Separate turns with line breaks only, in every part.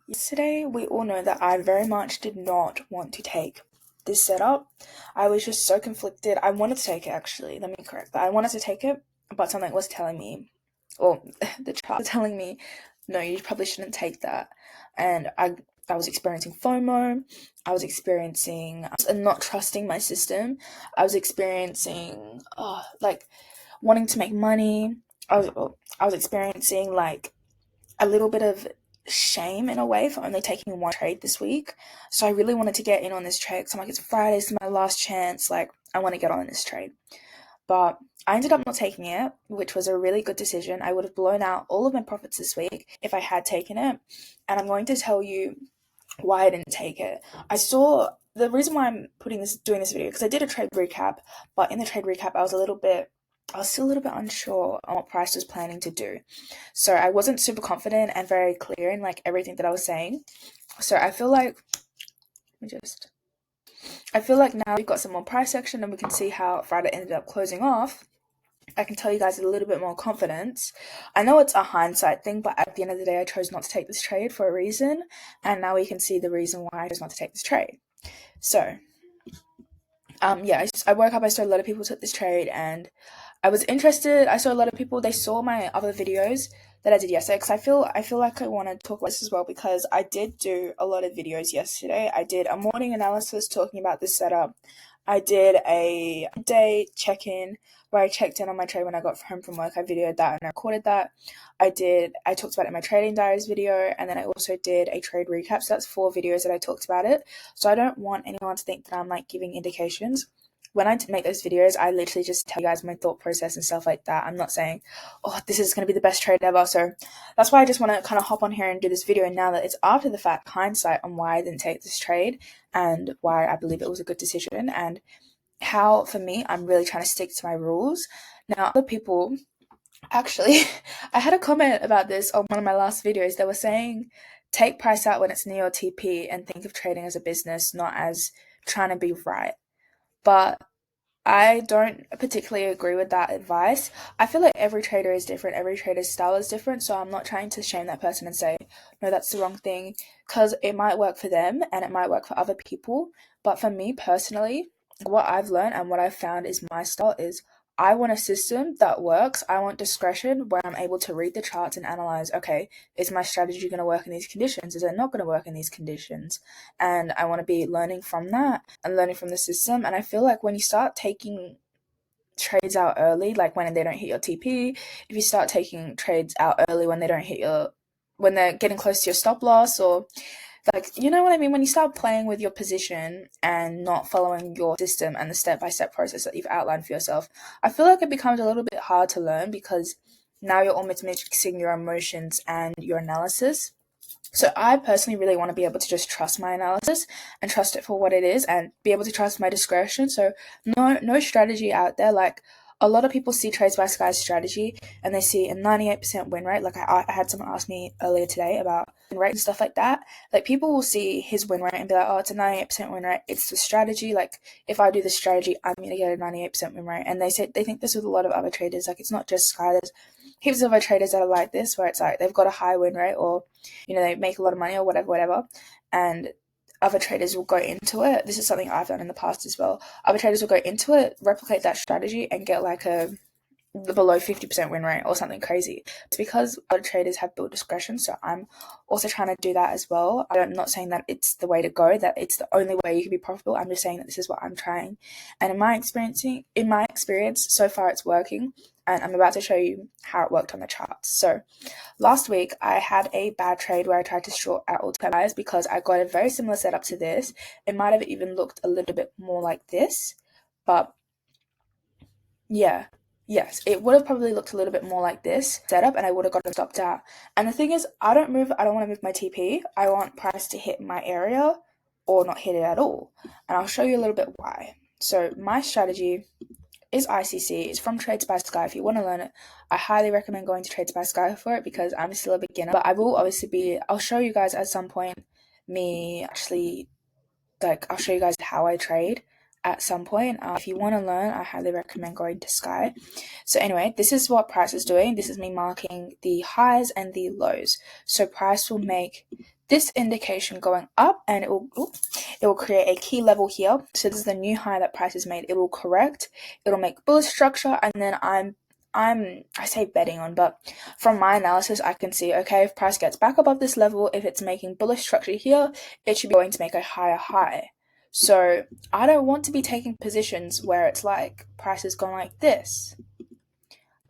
Yesterday, we all know that I very much did not want to take this setup. I was just so conflicted. I wanted to take it actually, let me correct that. I wanted to take it, but something was telling me, or the chart was telling me, no, you probably shouldn't take that. And I was experiencing FOMO. I was experiencing not trusting my system. I was experiencing like wanting to make money. I was experiencing like a little bit of shame in a way for only taking one trade this week. So I really wanted to get in on this trade. So I'm like, it's Friday, it's my last chance. Like, I want to get on this trade. But I ended up not taking it, which was a really good decision. I would have blown out all of my profits this week if I had taken it. And I'm going to tell you why I didn't take it. I saw the reason why I'm doing this video because I did a trade recap, but in the trade recap I was still a little bit unsure on what Price was planning to do. So I wasn't super confident and very clear in like everything that I was saying. So I feel like now we've got some more price action and we can see how Friday ended up closing off. I can tell you guys a little bit more confidence. I know it's a hindsight thing, but at the end of the day, I chose not to take this trade for a reason, and now we can see the reason why I chose not to take this trade. So, I woke up, I saw a lot of people took this trade, and I was interested. I saw a lot of people, they saw my other videos that I did yesterday, because I feel like I want to talk about this as well, because I did do a lot of videos yesterday. I did a morning analysis talking about this setup. I did a day check-in where I checked in on my trade when I got home from work. I videoed that and I recorded that. I talked about it in my trading diaries video, and then I also did a trade recap. So that's 4 videos that I talked about it. So I don't want anyone to think that I'm like giving indications. When I make those videos, I literally just tell you guys my thought process and stuff like that. I'm not saying, oh, this is going to be the best trade ever. So that's why I just want to kind of hop on here and do this video now that it's after the fact, hindsight on why I didn't take this trade and why I believe it was a good decision, and how, for me, I'm really trying to stick to my rules. Now, other people, actually, I had a comment about this on one of my last videos. They were saying, take price out when it's near your TP and think of trading as a business, not as trying to be right. But I don't particularly agree with that advice. I feel like every trader is different, every trader's style is different, so I'm not trying to shame that person and say, no, that's the wrong thing, because it might work for them and it might work for other people. But for me personally, what I've learned and what I've found is my style is I want a system that works. I want discretion where I'm able to read the charts and analyze, okay, is my strategy going to work in these conditions? Is it not going to work in these conditions? And I want to be learning from that and learning from the system. And I feel like when you start taking trades out early, like when they don't hit your TP, if you start taking trades out early when when they're getting close to your stop loss, or like, you know what I mean? When you start playing with your position and not following your system and the step-by-step process that you've outlined for yourself, I feel like it becomes a little bit hard to learn, because now you're almost mixing your emotions and your analysis. So I personally really want to be able to just trust my analysis and trust it for what it is and be able to trust my discretion. So no strategy out there. Like, a lot of people see Trades by Sky's strategy and they see a 98% win rate. Like I had someone ask me earlier today about win rate and stuff like that. Like, people will see his win rate and be like, oh, it's a 98% win rate. It's the strategy. Like, if I do the strategy, I'm going to get a 98% win rate. And they think this with a lot of other traders. Like, it's not just Sky. There's heaps of other traders that are like this, where it's like they've got a high win rate, or they make a lot of money or whatever, and other traders will go into it. This is something I've done in the past as well. Other traders will go into it, replicate that strategy, and get like a below 50% win rate or something crazy. It's because other traders have built discretion, so I'm also trying to do that as well. I'm not saying that it's the way to go, that it's the only way you can be profitable. I'm just saying that this is what I'm trying, and in my experience so far, it's working, and I'm about to show you how it worked on the charts. So last week I had a bad trade where I tried to short out all-time highs because I got a very similar setup to this. It might have even looked a little bit more like this, but yeah, yes, it would have probably looked a little bit more like this setup, and I would have gotten stopped out. And the thing is, I don't want to move my TP. I want price to hit my area or not hit it at all. And I'll show you a little bit why. So my strategy is ICC. It's from Trades by Sky. If you want to learn it, I highly recommend going to Trades by Sky for it, because I'm still a beginner. But I will obviously I'll show you guys at some point I'll show you guys how I trade at some point. If you want to learn, I highly recommend going to Sky. So anyway, this is what price is doing. This is me marking the highs and the lows. So price will make this indication going up, and it will create a key level here. So this is the new high that price has made. It will correct, it'll make bullish structure, and then I say betting on, but from my analysis I can see, okay, if price gets back above this level, if it's making bullish structure here, it should be going to make a higher high. So I don't want to be taking positions where it's like price has gone like this.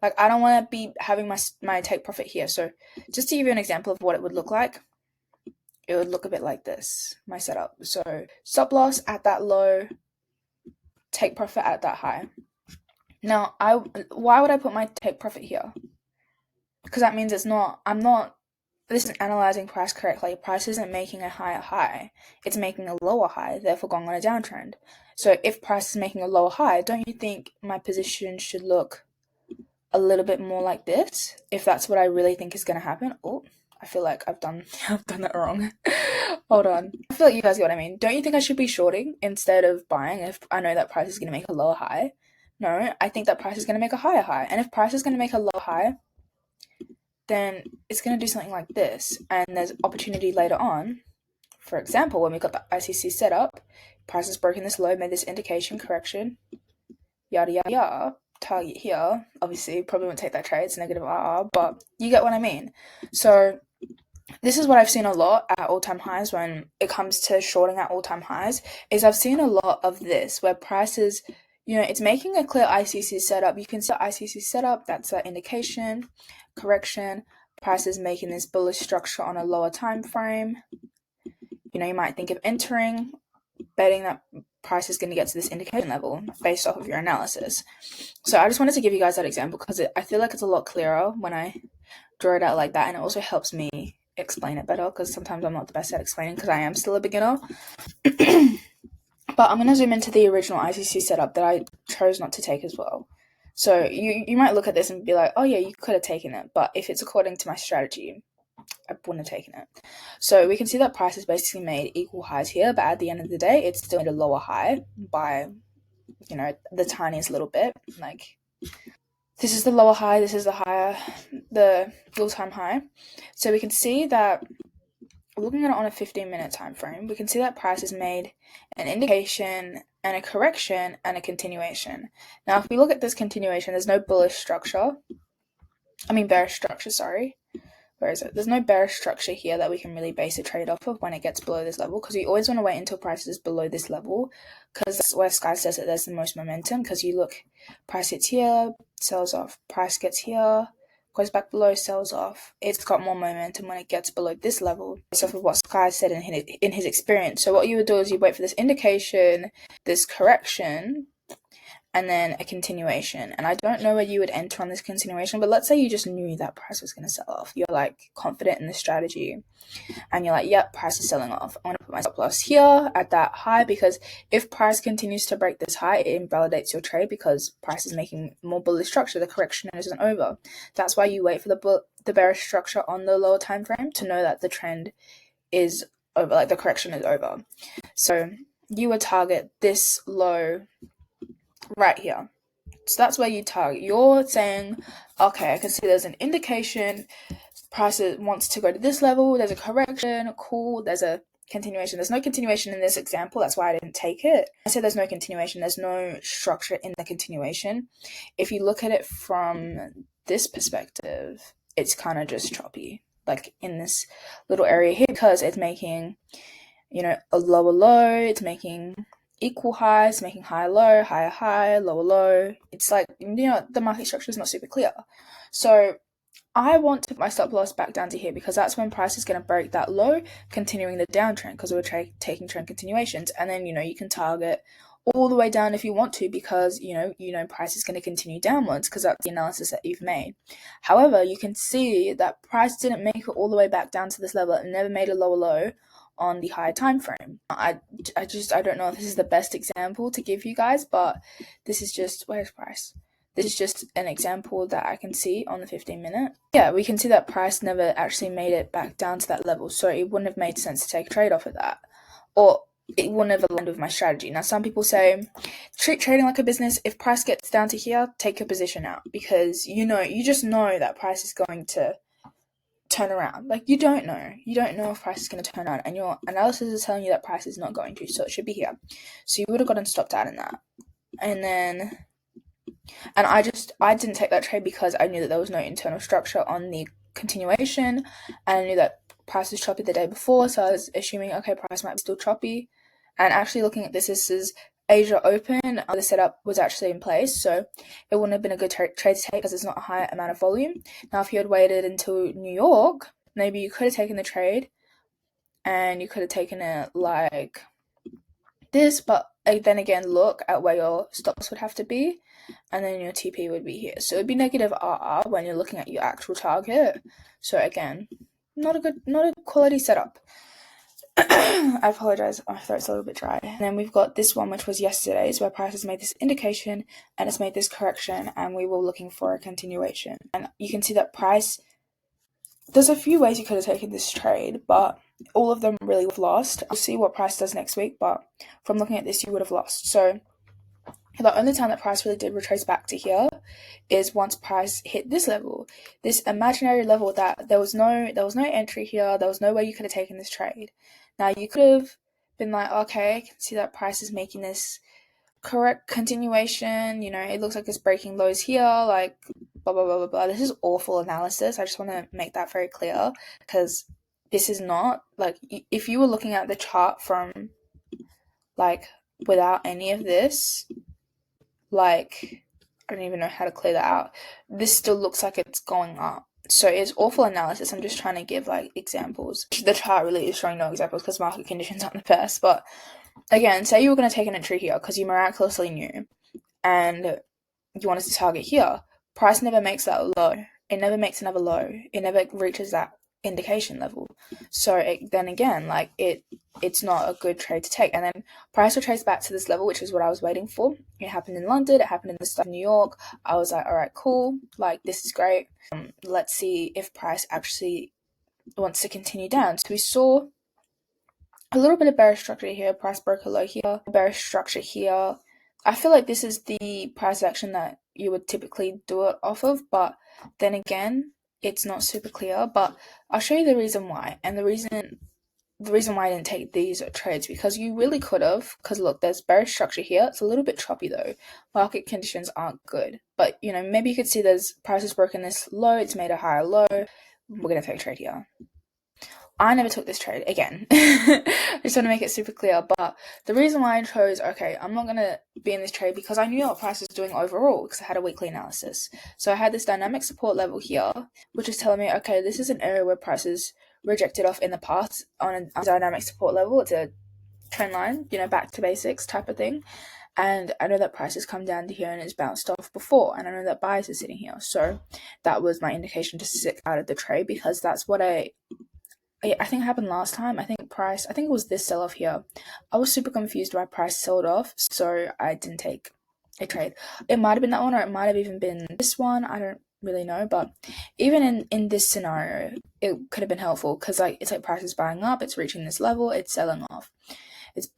Like, I don't want to be having my take profit here. So just to give you an example of what it would look like, it would look a bit like this, my setup. So stop loss at that low, take profit at that high. Now, why would I put my take profit here? Because that means this isn't analyzing price correctly. Price isn't making a higher high. It's making a lower high, therefore going on a downtrend. So if price is making a lower high, don't you think my position should look a little bit more like this, if that's what I really think is going to happen? Oh, I feel like I've done that wrong. Hold on. I feel like you guys get what I mean. Don't you think I should be shorting instead of buying if I know that price is going to make a lower high? No, I think that price is going to make a higher high. And if price is going to make a lower high, then it's going to do something like this. And there's opportunity later on. For example, when we got the ICC set up, price has broken this low, made this indication correction, yada yada yada. Target here, obviously probably won't take that trade, it's negative RR, but you get what I mean. So this is what I've seen a lot at all-time highs when it comes to shorting at all-time highs, is I've seen a lot of this where prices, it's making a clear ICC setup. You can see ICC setup, that's an indication, correction, price is making this bullish structure on a lower time frame. You might think of entering, betting that price is going to get to this indication level based off of your analysis. So I just wanted to give you guys that example because I feel like it's a lot clearer when I draw it out like that, and it also helps me explain it better because sometimes I'm not the best at explaining because I am still a beginner. But I'm going to zoom into the original ICC setup that I chose not to take as well. So you might look at this and be like, oh yeah, you could have taken it, but if it's according to my strategy, I wouldn't have taken it. So we can see that price has basically made equal highs here, but at the end of the day, it's still made a lower high by, the tiniest little bit. Like, this is the lower high, this is the all-time high. So we can see that, looking at it on a 15-minute time frame, we can see that price has made an indication and a correction and a continuation. Now, if we look at this continuation, there's no bearish structure, sorry. Where is it? There's no bearish structure here that we can really base a trade off of when it gets below this level, because we always want to wait until price is below this level, because that's where Sky says that there's the most momentum. Because you look, price hits here, sells off, price gets here, goes back below, sells off. It's got more momentum when it gets below this level, based off of what Sky said in his experience. So what you would do is you wait for this indication, this correction, and then a continuation. And I don't know where you would enter on this continuation, but let's say you just knew that price was going to sell off. You're like confident in the strategy and you're like, yep, price is selling off. I'm going to put my stop loss here at that high, because if price continues to break this high, it invalidates your trade because price is making more bullish structure. The correction isn't over. That's why you wait for the bearish structure on the lower time frame to know that the trend is over, like the correction is over. So you would target this low right here. So that's where you target. You're saying, okay, I can see there's an indication, price wants to go to this level, there's a correction, cool, there's a continuation. There's no continuation in this example, that's why I didn't take it. I said there's no continuation, there's no structure in the continuation. If you look at it from this perspective, it's kind of just choppy, like in this little area here, because it's making, a lower low, it's making equal highs, making higher low, higher high, lower low. It's like, the market structure is not super clear. So I want to put my stop loss back down to here, because that's when price is going to break that low, continuing the downtrend, because we're taking trend continuations. And then, you can target all the way down if you want to, because, price is going to continue downwards, because that's the analysis that you've made. However, you can see that price didn't make it all the way back down to this level. It never made a lower low on the higher time frame. I don't know if this is the best example to give you guys, but this is just, where's price? This is just an example that I can see on the 15-minute. Yeah, we can see that price never actually made it back down to that level, so it wouldn't have made sense to take a trade off of that, or it wouldn't have aligned with my strategy. Now, some people say, treat trading like a business. If price gets down to here, take your position out, because you just know that price is going to turn around. Like, you don't know if price is going to turn around, and your analysis is telling you that price is not going to, so it should be here. So you would have gotten stopped out in that. And I didn't take that trade because I knew that there was no internal structure on the continuation, and I knew that price was choppy the day before, so I was assuming, okay, price might be still choppy. And actually looking at this is Asia Open. The setup was actually in place, so it wouldn't have been a good trade to take because it's not a high amount of volume. Now, if you had waited until New York, maybe you could have taken the trade, and you could have taken it like this, but then again, look at where your stops would have to be, and then your TP would be here. So it'd be negative RR when you're looking at your actual target. So again, not a quality setup. I apologize, my throat's a little bit dry. And then we've got this one, which was yesterday's, where price has made this indication and it's made this correction, and we were looking for a continuation. And you can see that price, there's a few ways you could have taken this trade, but all of them really have lost. I'll see what price does next week, but from looking at this, you would have lost. So the only time that price really did retrace back to here is once price hit this level, this imaginary level that there was no entry here, there was no way you could have taken this trade. Now, you could have been like, okay, I can see that price is making this correct continuation, it looks like it's breaking lows here, like blah blah blah blah blah. This is awful analysis. I just want to make that very clear, because this is not, like, if you were looking at the chart from, like, without any of this, like, I don't even know how to clear that out, this still looks like it's going up. So it's awful analysis. I'm just trying to give, like, examples. The chart really is showing no examples because market conditions aren't the best, but again, say you were going to take an entry here because you miraculously knew, and you wanted to target here. Price never makes that low. It never makes another low. It never reaches that indication level. So then again, like, it's not a good trade to take. And then price retraced back to this level, which is what I was waiting for. It happened in London. It happened in the start of New York. I was like, all right, cool. Like, this is great. Let's see if price actually wants to continue down. So we saw a little bit of bearish structure here. Price broke a low here. Bearish structure here. I feel like this is the price action that you would typically do it off of, but then again, it's not super clear. But I'll show you the reason why. And the reason why I didn't take these trades, because you really could have, because look, there's bearish structure here. It's a little bit choppy though. Market conditions aren't good. But, maybe you could see there's prices broken this low. It's made a higher low. We're going to take a trade here. I never took this trade, again. I just want to make it super clear, but the reason why I chose, okay, I'm not going to be in this trade because I knew what price was doing overall, because I had a weekly analysis. So I had this dynamic support level here, which is telling me, okay, this is an area where prices rejected off in the past on a dynamic support level. It's a trend line, back to basics type of thing. And I know that price has come down to here and it's bounced off before, and I know that buyers are sitting here. So that was my indication to sit out of the trade, because that's what I think it happened last time. I think it was this sell-off here. I was super confused why price sold off, so I didn't take a trade. It might have been that one, or it might have even been this one. I don't really know, but even in this scenario, it could have been helpful, because it's like price is buying up, it's reaching this level, it's selling off. It's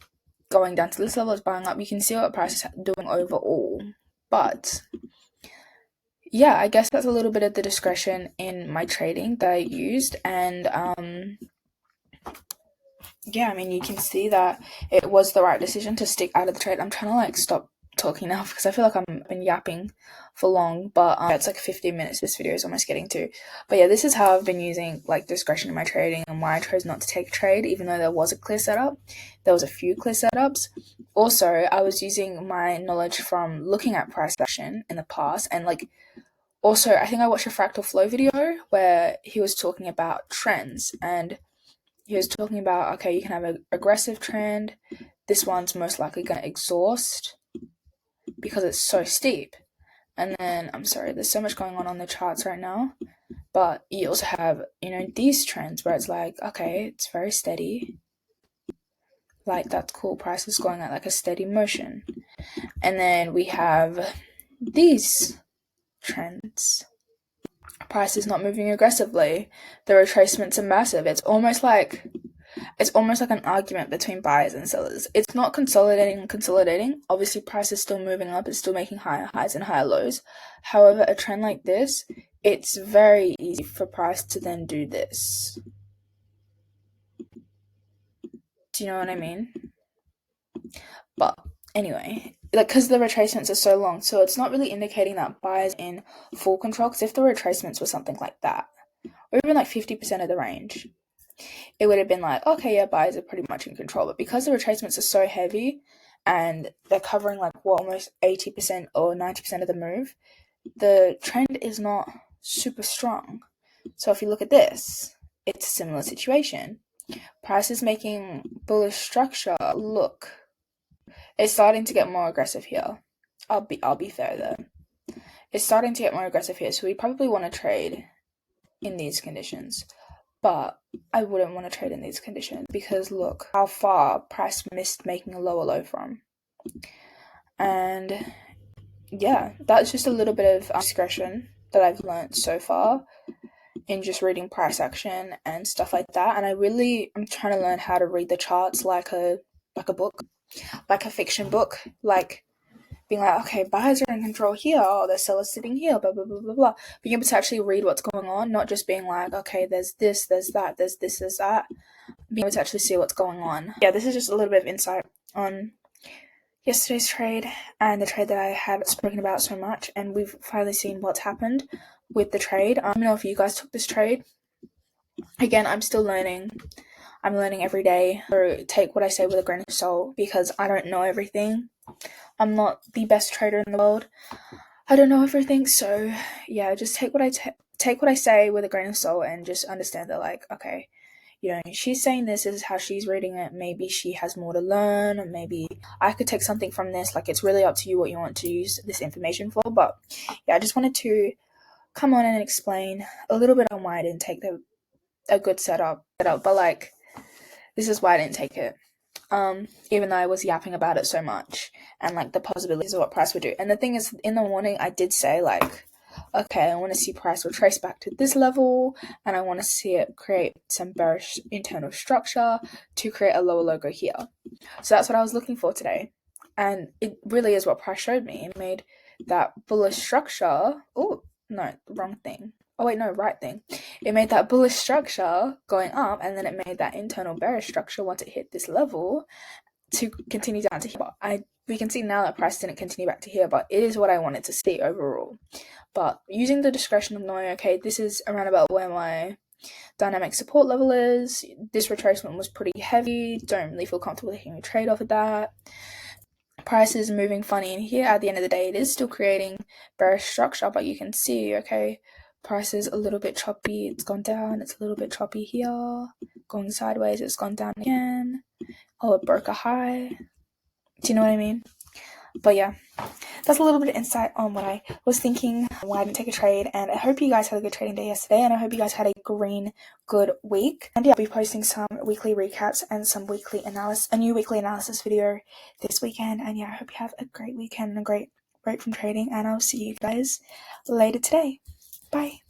going down to this level, it's buying up. You can see what price is doing overall, but yeah, I guess that's a little bit of the discretion in my trading that I used. And yeah, I mean, you can see that it was the right decision to stick out of the trade. I'm trying to stop talking now because I feel like I've been yapping for long, but it's like 15 minutes this video is almost getting to. But yeah, this is how I've been using discretion in my trading, and why I chose not to take a trade even though there was a clear setup. There was a few clear setups. Also, I was using my knowledge from looking at price action in the past, and also, I think I watched a fractal flow video where he was talking about trends, and he was talking about, okay, you can have an aggressive trend. This one's most likely going to exhaust because it's so steep. And then, I'm sorry, there's so much going on the charts right now. But you also have, these trends where it's like, okay, it's very steady. That's cool. Price is going at a steady motion. And then we have these trends. Price is not moving aggressively. The retracements are massive. It's almost like an argument between buyers and sellers. It's not consolidating. Obviously, price is still moving up. It's still making higher highs and higher lows. However, a trend like this it's very easy for price to then do this. Do you know what I mean? But anyway, like, because the retracements are so long, so it's not really indicating that buyers in full control. Because if the retracements were something like that, or even like 50% of the range, it would have been like, okay, yeah, buyers are pretty much in control. But because the retracements are so heavy and they're covering like what, almost 80% or 90% of the move, the trend is not super strong. So if you look at this, it's a similar situation. Price is making bullish structure. Look, it's starting to get more aggressive here. I'll be fair though. It's starting to get more aggressive here, so we probably want to trade in these conditions. But I wouldn't want to trade in these conditions because look how far price missed making a lower low from. And yeah, that's just a little bit of discretion that I've learned so far in just reading price action and stuff like that. And I'm trying to learn how to read the charts like a book, like a fiction book, like being like, okay, buyers are in control here, oh, the seller's sitting here, blah, blah, blah, blah, blah. Being able to actually read what's going on, not just being like, okay, there's this, there's that, there's this, there's that. Being able to actually see what's going on. Yeah, this is just a little bit of insight on yesterday's trade and the trade that I have spoken about so much, and we've finally seen what's happened with the trade. I don't know if you guys took this trade. Again, I'm still learning. I'm learning every day. So take what I say with a grain of salt because I don't know everything. I'm not the best trader in the world. I don't know everything, so yeah, just take what I say with a grain of salt and just understand that, like, okay, you know, she's saying this is how she's reading it. Maybe she has more to learn, or maybe I could take something from this. Like, it's really up to you what you want to use this information for. But yeah, I just wanted to come on and explain a little bit on why I didn't take a good setup. But like, this is why I didn't take it. Even though I was yapping about it so much and like the possibilities of what price would do. And the thing is, in the morning, I did say like, okay, I want to see price retrace back to this level, and I want to see it create some bearish internal structure to create a lower logo here. So that's what I was looking for today, and it really is what price showed me. It made that bullish structure. Oh no, wrong thing. Oh wait, no, right thing. It made that bullish structure going up, and then it made that internal bearish structure once it hit this level to continue down to here. But we can see now that price didn't continue back to here, but it is what I wanted to see overall. But using the discretion of knowing, okay, this is around about where my dynamic support level is. This retracement was pretty heavy. Don't really feel comfortable taking a trade off of that. Price is moving funny in here. At the end of the day, it is still creating bearish structure, but you can see, okay, price is a little bit choppy. It's gone down. It's a little bit choppy here. Going sideways, it's gone down again. Oh, it broke a high. Do you know what I mean? But yeah, that's a little bit of insight on what I was thinking, why I didn't take a trade, and I hope you guys had a good trading day yesterday, and I hope you guys had a good week. And yeah, I'll be posting some weekly recaps and some a new weekly analysis video this weekend, and yeah, I hope you have a great weekend and a great break from trading, and I'll see you guys later today. Bye.